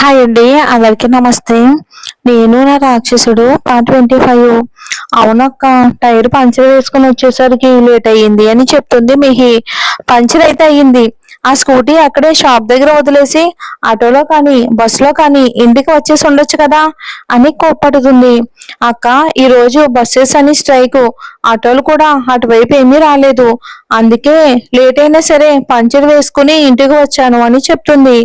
Hi అండి, అందరికీ నమస్తే. నేను నా రాక్షసుడు పార్ట్ 25. అవునక్క, టైర్ పంచర్ వేసుకుని వచ్చేసరికి లేట్ అయ్యింది అని చెప్తుంది మిహి. పంచర్ అయితే అయ్యింది. ఆ స్కూటీ అక్కడే షాప్ దగ్గర వదిలేసి ఆటోలో కానీ బస్సులో కానీ ఇంటికి వచ్చేసి ఉండొచ్చు కదా అని కోప్పడుతుంది. అక్క, ఈ రోజు బస్సెస్ అని స్ట్రైక్, ఆటోలు కూడా అటువైపు ఏమీ రాలేదు. అందుకే లేట్ అయినా సరే పంచర్ వేసుకుని ఇంటికి వచ్చాను అని చెప్తుంది.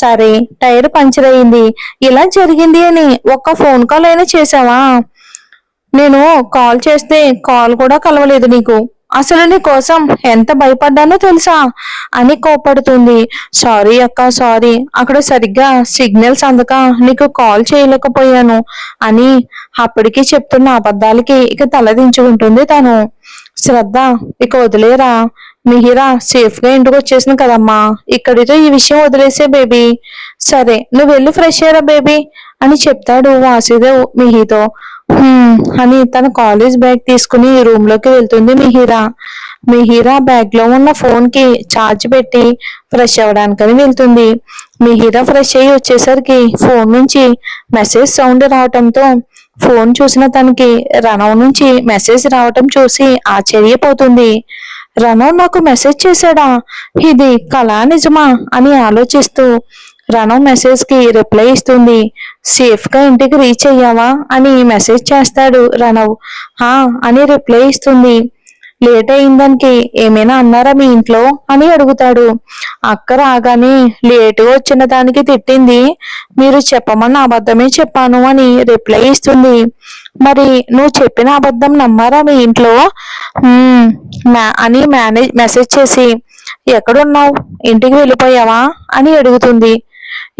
సరే, టైర్ పంచర్ అయింది, ఇలా జరిగింది అని ఒక్క ఫోన్ కాల్ అయినా చేసావా? నేను కాల్ చేస్తే కాల్ కూడా కలవలేదు నీకు. అసలు నీ కోసం ఎంత భయపడ్డానో తెలుసా అని కోపడుతుంది. సారీ అక్క, సారీ, అక్కడ సరిగ్గా సిగ్నల్స్ అందక నీకు కాల్ చేయలేకపోయాను అని అప్పటికి చెప్తున్న అబద్ధాలకి ఇక తలదించుకుంటుంది తను. శ్రద్ధ, ఇక వదిలేరా. మిహిరా సేఫ్ గా ఇంటికి వచ్చేసింది కదమ్మా, ఇక్కడితో ఈ విషయం వదిలేసే బేబీ. సరే, నువ్వు వెళ్ళి ఫ్రెష్ అయ్యరా బేబీ అని చెప్తాడు వాసుదేవ్ మిహితో. అని తన కాలేజ్ బ్యాగ్ తీసుకుని రూమ్ లోకి వెళ్తుంది మిహిరా. మిహిరా బ్యాగ్ లో ఉన్న ఫోన్ కి ఛార్జ్ పెట్టి ఫ్రెష్ అవ్వడానికని వెళ్తుంది. మిహిరా ఫ్రెష్ అయ్యి వచ్చేసరికి ఫోన్ నుంచి మెసేజ్ సౌండ్ రావటంతో ఫోన్ చూసిన తనకి రణవ్ నుంచి మెసేజ్ రావటం చూసి ఆశ్చర్యపోతుంది. రణవ్ నాకు మెసేజ్ చేశాడా, ఇది కళా నిజమా అని ఆలోచిస్తూ రణవ్ మెసేజ్ కి రిప్లై ఇస్తుంది. సేఫ్ గా ఇంటికి రీచ్ అయ్యావా అని మెసేజ్ చేస్తాడు రణవ్. హా అని రిప్లై ఇస్తుంది. లేట్ అయిందానికి ఏమైనా అన్నారా మీ ఇంట్లో అని అడుగుతాడు. అక్క రాగానే లేటుగా వచ్చిన దానికి తిట్టింది, మీరు చెప్పమన్న అబద్ధమే చెప్పాను అని రిప్లై ఇస్తుంది. మరి నువ్వు చెప్పిన అబద్ధం నమ్మారా మీ ఇంట్లో అని మెసేజ్ చేసి ఎక్కడున్నావు, ఇంటికి వెళ్ళిపోయావా అని అడుగుతుంది.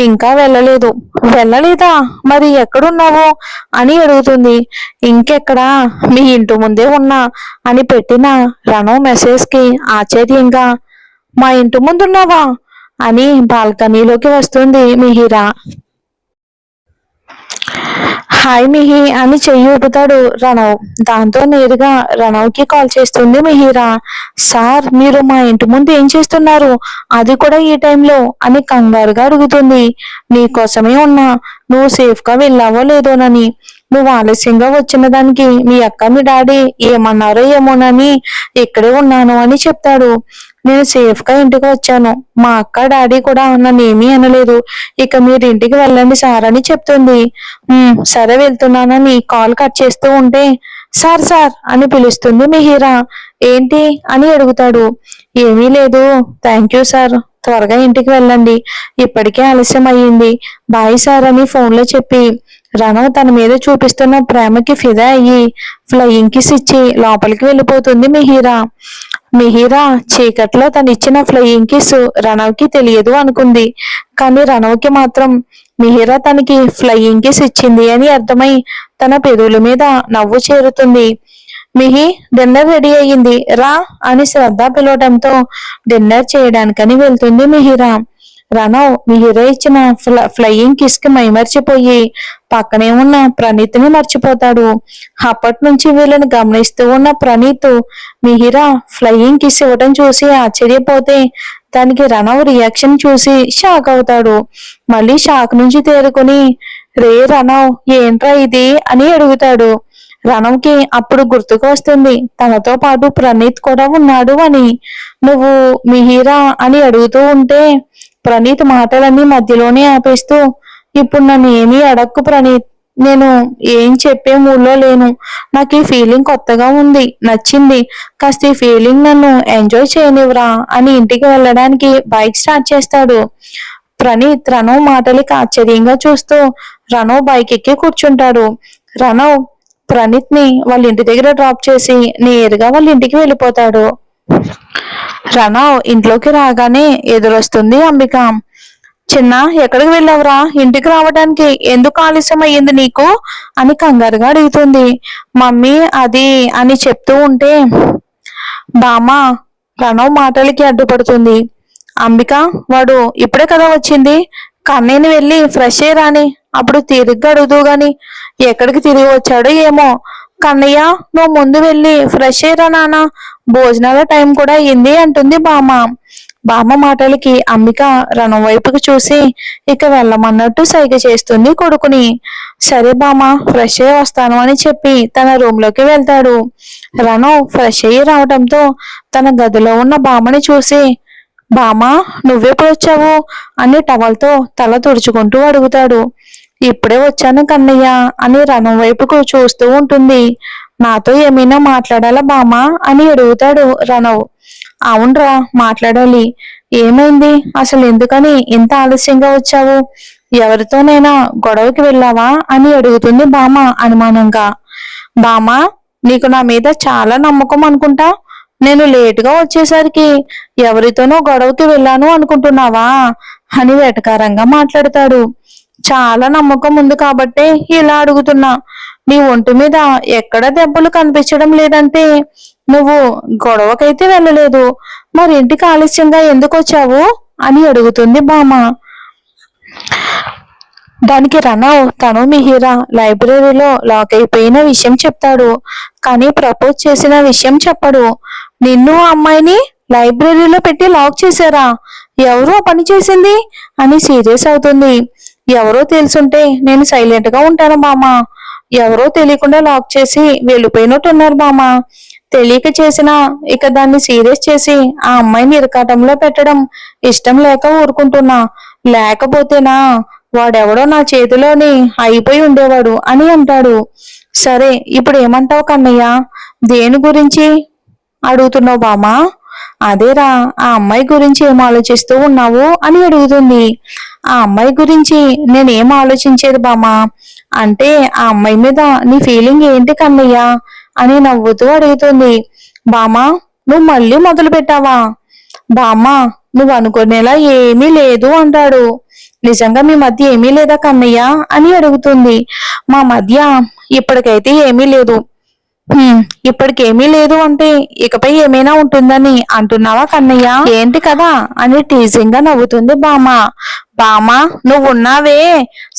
ఇంకా వెళ్ళలేదు. వెళ్ళలేదా, మరి ఎక్కడున్నావు అని అడుగుతుంది. ఇంకెక్కడా, మీ ఇంటి ముందే ఉన్నా అని పెట్టిన రణవ్ మెసేజ్ కి ఆశ్చర్యంగా మా ఇంటి ముందున్నావా అని బాల్కనీలోకి వస్తుంది మిహిరా. హాయ్ మిహి అని చెయ్యి ఊపుతాడు రణవ్. దాంతో నేరుగా రణవ్ కి కాల్ చేస్తుంది మిహిరా. సార్, మీరు మా ఇంటి ముందు ఏం చేస్తున్నారు, అది కూడా ఈ టైంలో అని కంగారుగా అడుగుతుంది. నీకోసమే ఉన్నా, నువ్వు సేఫ్ గా వెళ్ళావో లేదోనని. నువ్వు ఆలస్యంగా వచ్చిన దానికి మీ అక్క మీ డాడీ ఏమన్నారో ఏమోనని ఇక్కడే ఉన్నాను అని చెప్తాడు. నేను సేఫ్ గా ఇంటికి వచ్చాను, మా అక్క డాడీ కూడా నన్ను ఏమీ అనలేదు. ఇక మీరు ఇంటికి వెళ్ళండి సార్ అని చెప్తుంది. సరే, వెళ్తున్నానని కాల్ కట్ చేస్తూ ఉంటే సార్ సార్ అని పిలుస్తుంది మిహిరా. ఏంటి అని అడుగుతాడు. ఏమీ లేదు, థ్యాంక్ యూ సార్, త్వరగా ఇంటికి వెళ్ళండి, ఇప్పటికే ఆలస్యం అయ్యింది, బాయ్ సార్ అని ఫోన్లో చెప్పి రణవ్ తన మీద చూపిస్తున్న ప్రేమకి ఫిదా అయ్యి ఫ్లయింగ్ కిస్ ఇచ్చి లోపలికి వెళ్ళిపోతుంది మిహిరా. మిహిరా చీకట్లో తను ఇచ్చిన ఫ్లయింగ్ కిస్ రణవ్ కి తెలియదు అనుకుంది. కానీ రణవ్ కి మాత్రం మిహిరా తనకి ఫ్లయింగ్ కిస్ ఇచ్చింది అని అర్థమై తన పెదవుల మీద నవ్వు చేరుతుంది. మిహి, డిన్నర్ రెడీ అయ్యింది రా అని శ్రద్ధ పిలవడంతో డిన్నర్ చేయడానికని వెళ్తుంది మిహిరా. రణవ్ మిహిరా ఇచ్చిన ఫ్లయింగ్ కిస్ కి మైమర్చిపోయి పక్కనే ఉన్న ప్రణీత్ ని మర్చిపోతాడు. అప్పటి నుంచి వీళ్ళని గమనిస్తూ ఉన్న ప్రణీత్ మిహిరా ఫ్లయింగ్ కిస్ ఇవ్వడం చూసి ఆశ్చర్యపోతే దానికి రణవ్ రియాక్షన్ చూసి షాక్ అవుతాడు. మళ్ళీ షాక్ నుంచి తేరుకుని రే రణవ్, ఏంట్రా ఇది అని అడుగుతాడు. రణవ్ కి అప్పుడు గుర్తుకు వస్తుంది తనతో పాటు ప్రణీత్ కూడా ఉన్నాడు అని. నువ్వు మిహిరా అని అడుగుతూ ఉంటే ప్రణీత్ మాటలన్నీ మధ్యలోనే ఆపేస్తూ, ఇప్పుడు నన్ను ఏమీ అడక్కు ప్రణీత్, నేను ఏం చెప్పే మూడ్లో లేను, నాకు ఈ ఫీలింగ్ కొత్తగా ఉంది, నచ్చింది, కాస్త ఈ ఫీలింగ్ నన్ను ఎంజాయ్ చేయనివ్వరా అని ఇంటికి వెళ్ళడానికి బైక్ స్టార్ట్ చేస్తాడు. ప్రణీత్ రణవ్ మాటలకి ఆశ్చర్యంగా చూస్తూ రణవ్ బైక్ ఎక్కి కూర్చుంటాడు. రణవ్ ప్రణీత్ ని వాళ్ళ ఇంటి దగ్గర డ్రాప్ చేసి నేరుగా వాళ్ళ ఇంటికి వెళ్ళిపోతాడు. రణవ్ ఇంట్లోకి రాగానే ఎదురొస్తుంది అంబిక. చిన్న, ఎక్కడికి వెళ్ళావురా, ఇంటికి రావడానికి ఎందుకు ఆలస్యం అయ్యింది నీకు అని కంగారుగా అడుగుతుంది. మమ్మీ అది అని చెప్తూ ఉంటే బామా రణవ్ మాటలకి అడ్డుపడుతుంది. అంబిక, వాడు ఇప్పుడే కదా వచ్చింది, కన్నయ్యని వెళ్ళి ఫ్రెష్ అయ్యి రాని, అప్పుడు తిరిగ్గా అడుగుతూ గాని ఎక్కడికి తిరిగి వచ్చాడో ఏమో. కన్నయ్య, నువ్వు ముందు వెళ్ళి ఫ్రెష్ అయ్యిరా నాన్న, భోజనాల టైం కూడా అయింది అంటుంది బామ్మ. బామ్మ మాటలకి అంబిక రణం వైపుకి చూసి ఇక వెళ్ళమన్నట్టు సైగ చేస్తుంది కొడుకుని. సరే బామ్మ, ఫ్రెష్ అయ్యి వస్తాను అని చెప్పి తన రూమ్ లోకి వెళ్తాడు. రణం ఫ్రెష్ అయ్యి రావడంతో తన గదిలో ఉన్న బామ్మని చూసి, బామ్మ నువ్వెప్పుడు వచ్చావు అని టవల్తో తల తుడుచుకుంటూ అడుగుతాడు. ఇప్పుడే వచ్చాను కన్నయ్య అని రణం వైపుకు చూస్తూ ఉంటుంది. నాతో ఏమైనా మాట్లాడాలా బామ్మ అని అడుగుతాడు రణవ్. అవునరా, మాట్లాడాలి. ఏమైంది అసలు, ఎందుకని ఇంత ఆలస్యంగా వచ్చావు? ఎవరితోనైనా గొడవకి వెళ్ళావా అని అడుగుతుంది బామ్మ అనుమానంగా. బామ్మ, నీకు నా మీద చాలా నమ్మకం అనుకుంటా. నేను లేటుగా వచ్చేసరికి ఎవరితోనో గొడవకి వెళ్ళాను అనుకుంటున్నావా అని వెటకారంగా మాట్లాడతాడు. చాలా నమ్మకం ఉంది కాబట్టే ఇలా అడుగుతున్నా. నీ ఒంటి మీద ఎక్కడ దెబ్బలు కనిపించడం లేదంటే నువ్వు గొడవకైతే వెళ్ళలేదు, మరి ఇంటికి ఆలస్యంగా ఎందుకు వచ్చావు అని అడుగుతుంది బామ్మ. దానికి రణవ్ తను మిహిరా లైబ్రరీలో లాక్ అయిపోయిన విషయం చెప్తాడు. కానీ ప్రపోజ్ చేసిన విషయం చెప్పడు. నిన్ను అమ్మాయిని లైబ్రరీలో పెట్టి లాక్ చేశారా? ఎవరు పని చేసింది అని సీరియస్ అవుతుంది. ఎవరో తెలుసుంటే నేను సైలెంట్ గా ఉంటాను బామ్మ. ఎవరో తెలియకుండా లాక్ చేసి వెళ్ళిపోయినట్టున్నారు బామ్మ. తెలియక చేసినా ఇక దాన్ని సీరియస్ చేసి ఆ అమ్మాయిని ఇరకాటంలో పెట్టడం ఇష్టం లేక ఊరుకుంటున్నా. లేకపోతేనా వాడెవడో నా చేతిలోని అయిపోయి ఉండేవాడు అని అంటాడు. సరే, ఇప్పుడు ఏమంటావు కన్నయ్య? దేని గురించి అడుగుతున్నావు బామా? అదేరా, ఆ అమ్మాయి గురించి ఏం ఆలోచిస్తూ ఉన్నావు అని అడుగుతుంది. ఆ అమ్మాయి గురించి నేనేం ఆలోచించేది బామా అంటే, ఆ అమ్మాయి మీద నీ ఫీలింగ్ ఏంటి కన్నయ్య అని నవ్వుతూ అడుగుతుంది. బామా, నువ్వు మళ్ళీ మొదలు పెట్టావా? బామ్మా, నువ్వు అనుకునేలా ఏమీ లేదు అంటాడు. నిజంగా మీ మధ్య ఏమీ లేదా కన్నయ్య అని అడుగుతుంది. మా మధ్య ఇప్పటికైతే ఏమీ లేదు. ఇప్పటికేమీ లేదు అంటే ఇకపై ఏమైనా ఉంటుందని అంటున్నావా కన్నయ్య? ఏంటి కదా అని టీజింగ్ గా నవ్వుతుంది బామ్మ. బామ్మ, నువ్వు ఉన్నావే,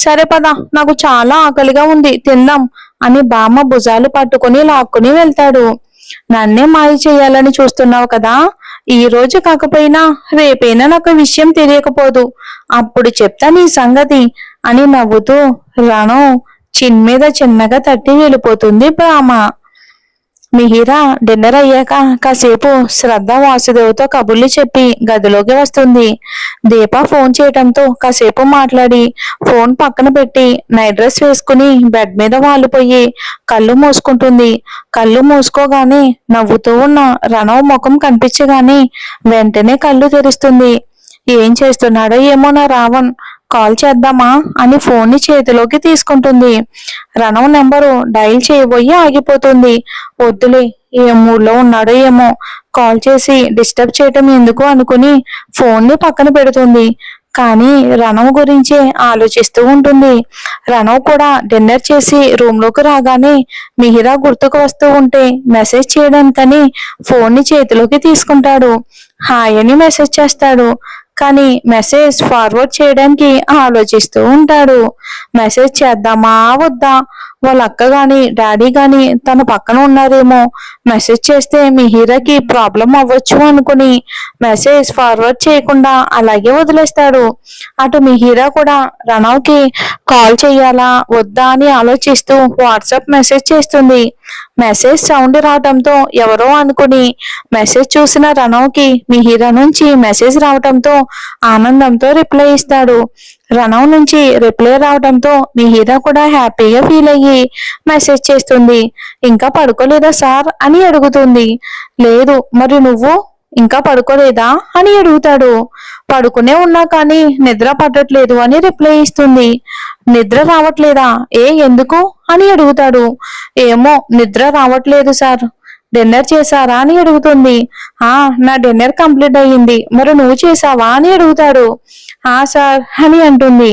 సరే పద, నాకు చాలా ఆకలిగా ఉంది, తిందాం అని బామ్మ భుజాలు పట్టుకుని లాక్కుని వెళ్తాడు. నన్నే మాయ చేయాలని చూస్తున్నావు కదా, ఈ రోజు కాకపోయినా రేపైనా నాకు విషయం తెలియకపోదు, అప్పుడు చెప్తా నీ సంగతి అని నవ్వుతూ రణం చిన్ మీద చిన్నగా తట్టి వెళ్ళిపోతుంది బామ్మ. మిహిరా డిన్నర్ అయ్యాక కాసేపు శ్రద్ధ వాసుదేవ్తో కబుర్లు చెప్పి గదిలోకి వస్తుంది. దీప ఫోన్ చేయటంతో కాసేపు మాట్లాడి ఫోన్ పక్కన పెట్టి నైట్ డ్రెస్ వేసుకుని బెడ్ మీద వాలిపోయి కళ్ళు మూసుకుంటుంది. కళ్ళు మూసుకోగానే నవ్వుతూ ఉన్న రణవ్ ముఖం కనిపించగానే వెంటనే కళ్ళు తెరుస్తుంది. ఏం చేస్తున్నాడో ఏమో నా రావణ్, కాల్ చేద్దామా అని ఫోన్ ని చేతిలోకి తీసుకుంటుంది. రణవ్ నెంబరు డైల్ చేయబోయి ఆగిపోతుంది. వద్దులే, ఏ మూడ్లో ఉన్నాడో ఏమో, కాల్ చేసి డిస్టర్బ్ చేయటం ఎందుకు అనుకుని ఫోన్ ని పక్కన పెడుతుంది. కానీ రణవ్ గురించే ఆలోచిస్తూ ఉంటుంది. రణవ్ కూడా డిన్నర్ చేసి రూమ్ లోకి రాగానే మిహిరా గుర్తుకు వస్తూ ఉంటే మెసేజ్ చేయడానికని ఫోన్ ని చేతిలోకి తీసుకుంటాడు. హాయ్ అని మెసేజ్ చేస్తాడు. కానీ మెసేజ్ ఫార్వర్డ్ చేయడానికి ఆలోచిస్తూ ఉంటాడు. మెసేజ్ చేద్దామా వద్దా, వాళ్ళ అక్క గాని డాడీ గాని తన పక్కన ఉన్నారేమో, మెసేజ్ చేస్తే మిహిరాకి ప్రాబ్లం అవ్వచ్చు అనుకుని మెసేజ్ ఫార్వర్డ్ చేయకుండా అలాగే వదిలేస్తాడు. అటు మిహిరా కూడా రణవ్కి కాల్ చేయాలా వద్దా అని ఆలోచిస్తూ వాట్సాప్ మెసేజ్ చేస్తుంది. మెసేజ్ సౌండ్ రావటంతో ఎవరో అనుకుని మెసేజ్ చూసిన రణవ్కి మిహిరా నుంచి మెసేజ్ రావటంతో ఆనందంతో రిప్లై ఇస్తాడు. రణవ్ నుంచి రిప్లై రావడంతో మిహిరా కూడా హ్యాపీగా ఫీల్ అయ్యి మెసేజ్ చేస్తుంది. ఇంకా పడుకోలేదా సార్ అని అడుగుతుంది. లేదు, మరి నువ్వు ఇంకా పడుకోలేదా అని అడుగుతాడు. పడుకునే ఉన్నా కానీ నిద్ర పట్టట్లేదు అని రిప్లై ఇస్తుంది. నిద్ర రావట్లేదా? ఎందుకు అని అడుగుతాడు. ఏమో, నిద్ర రావట్లేదు సార్. డిన్నర్ చేశారా అని అడుగుతుంది. నా డిన్నర్ కంప్లీట్ అయ్యింది, మరి నువ్వు చేసావా అని అడుగుతాడు. సార్ అని అంటుంది.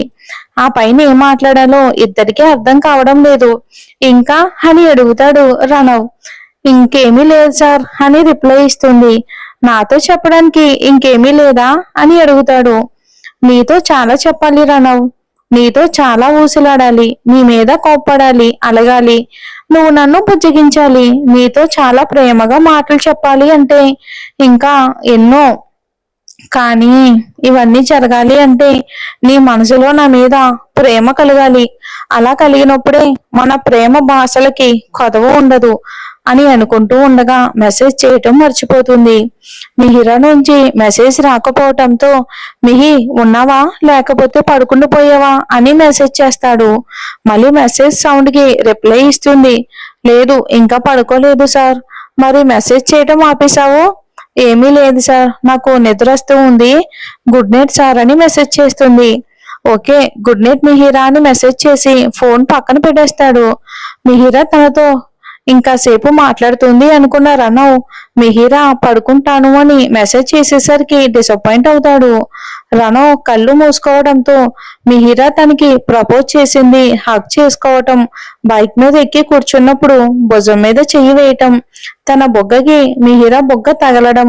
ఆ పైన ఏం మాట్లాడాలో ఇద్దరికీ అర్థం కావడం లేదు. ఇంకా అని అడుగుతాడు రణవ్. ఇంకేమీ లేదు సార్ అని రిప్లై ఇస్తుంది. నాతో చెప్పడానికి ఇంకేమీ లేదా అని అడుగుతాడు. నీతో చాలా చెప్పాలి రణవ్, నీతో చాలా ఊసులాడాలి, నీ మీద కోప్పడాలి, అలగాలి, నువ్వు నన్ను బుజ్జగించాలి, నీతో చాలా ప్రేమగా మాటలు చెప్పాలి అంటే ఇంకా ఎన్నో కానీ ఇవన్నీ జరగాలి అంటే నీ మనసులో నా మీద ప్రేమ కలగాలి. అలా కలిగినప్పుడే మన ప్రేమ భాషలకి కొదవ ఉండదు అని అనుకుంటూ ఉండగా మెసేజ్ చేయటం మర్చిపోతుంది. మిహిరా నుంచి మెసేజ్ రాకపోవటంతో మిహి ఉన్నావా లేకపోతే పడుకుంటూ పోయావా అని మెసేజ్ చేస్తాడు. మళ్ళీ మెసేజ్ సౌండ్ కి రిప్లై ఇస్తుంది. లేదు ఇంకా పడుకోలేదు సార్. మరి మెసేజ్ చేయటం ఆపేశావు? ఏమీ లేదు సార్, నాకు నిద్ర వస్తూ ఉంది. గుడ్ నైట్ సార్ అని మెసేజ్ చేస్తుంది. ఓకే గుడ్ నైట్ మిహిరా అని మెసేజ్ చేసి ఫోన్ పక్కన పెట్టేస్తాడు. మిహిరా తనతో ఇంకాసేపు మాట్లాడుతుంది అనుకున్న రణవ్ మిహిరా పడుకుంటాను అని మెసేజ్ చేసేసరికి డిసప్పాయింట్ అవుతాడు. రణవ్ కళ్ళు మూసుకోవడంతో మిహిరా తనకి ప్రపోజ్ చేసింది హక్ చేసుకోవటం, బైక్ మీద ఎక్కి కూర్చున్నప్పుడు భుజం మీద చెయ్యి వేయటం, తన బొగ్గకి మిహిరా బొగ్గ తగలడం,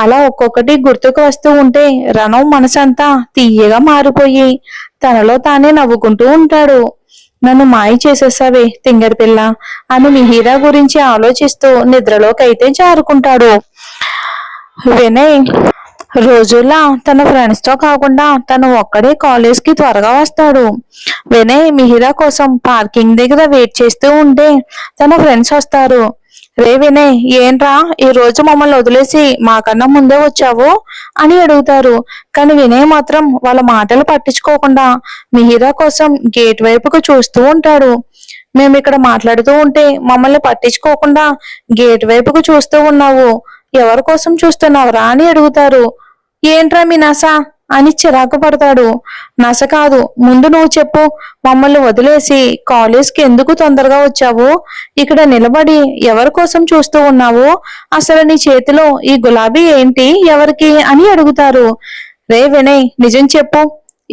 అలా ఒక్కొక్కటి గుర్తుకు వస్తూ ఉంటే రణవ్ మనసంతా తీయగా మారిపోయి తనలో తానే నవ్వుకుంటూ ఉంటాడు. నన్ను మాయ చేసేసావే తింగరి పిల్ల అని మిహిరా గురించి ఆలోచిస్తూ నిద్రలోకైతే జారుకుంటాడు. వినయ్ రోజులా తన ఫ్రెండ్స్ తో కాకుండా తను ఒక్కడే కాలేజ్ కి త్వరగా వస్తాడు. వినయ్ మిహిరా కోసం పార్కింగ్ దగ్గర వెయిట్ చేస్తూ ఉంటే తన ఫ్రెండ్స్ వస్తారు. రే వినయ్ ఏంట్రా ఈ రోజు మమ్మల్ని వదిలేసి మాకన్నా ముందే వచ్చావు అని అడుగుతారు. కానీ వినయ్ మాత్రం వాళ్ళ మాటలు పట్టించుకోకుండా మిహిరా కోసం గేట్ వైపుకు చూస్తూ ఉంటాడు. మేము ఇక్కడ మాట్లాడుతూ ఉంటే మమ్మల్ని పట్టించుకోకుండా గేట్ వైపుకు చూస్తూ ఉన్నావు, ఎవరి కోసం చూస్తున్నావురా అని అడుగుతారు. ఏంట్రా మీ నస అని చిరాకు పడతాడు. నస కాదు, ముందు నువ్వు చెప్పు, మమ్మల్ని వదిలేసి కాలేజ్కి ఎందుకు తొందరగా వచ్చావు? ఇక్కడ నిలబడి ఎవరి కోసం చూస్తూ ఉన్నావు? అసలు నీ చేతిలో ఈ గులాబీ ఏంటి, ఎవరికి అని అడుగుతారు. రే వినయ్ నిజం చెప్పు,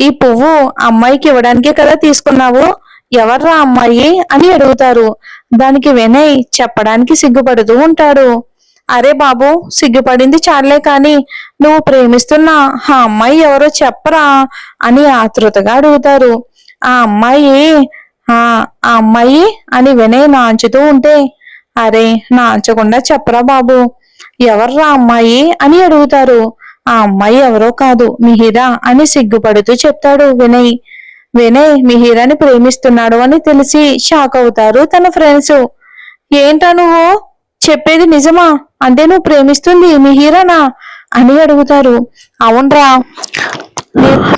ఈ పువ్వు అమ్మాయికి ఇవ్వడానికే కదా తీసుకున్నావు, ఎవర్రా అమ్మాయి అని అడుగుతారు. దానికి వినయ్ చెప్పడానికి సిగ్గుపడుతూ ఉంటాడు. అరే బాబు సిగ్గుపడింది చాలే కానీ నువ్వు ప్రేమిస్తున్న ఆ అమ్మాయి ఎవరో చెప్పరా అని ఆతృతగా అడుగుతారు. ఆ అమ్మాయి ఆ అమ్మాయి అని వినయ్ నాంచుతూ ఉంటే అరే నాంచకుండా చెప్పరా బాబు, ఎవర్రా అమ్మాయి అని అడుగుతారు. ఆ అమ్మాయి ఎవరో కాదు మిహిరా అని సిగ్గుపడుతూ చెప్తాడు వినయ్. వినయ్ మిహిరాని ప్రేమిస్తున్నాడు అని తెలిసి షాక్ అవుతారు తన ఫ్రెండ్స్. ఏంటా నువ్వు చెప్పేది నిజమా? అంటే నువ్వు ప్రేమిస్తుంది మిహిరానా అని అడుగుతారు. అవునరా,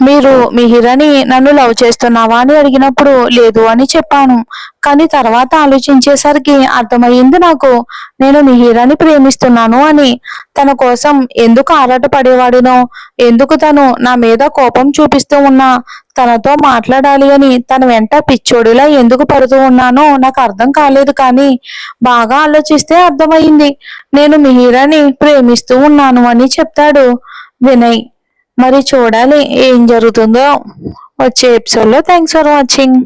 మీరు మిహిరాని నన్ను లవ్ చేస్తున్నావా అని అడిగినప్పుడు లేదు అని చెప్పాను. కానీ తర్వాత ఆలోచించేసరికి అర్థమయ్యింది నాకు నేను మిహిరాని ప్రేమిస్తున్నాను అని. తన కోసం ఎందుకు ఆరాట పడేవాడినో, ఎందుకు తను నా మీద కోపం చూపిస్తూ ఉన్నా తనతో మాట్లాడాలి అని తన వెంట పిచ్చోడిలా ఎందుకు పడుతూ ఉన్నానో నాకు అర్థం కాలేదు. కానీ బాగా ఆలోచిస్తే అర్థమయ్యింది, నేను మిహిరాని ప్రేమిస్తూ ఉన్నాను అని చెప్తాడు వినయ్. మరి చూడాలి ఏం జరుగుతుందో వచ్చే ఎపిసోడ్ లో. Thanks for watching.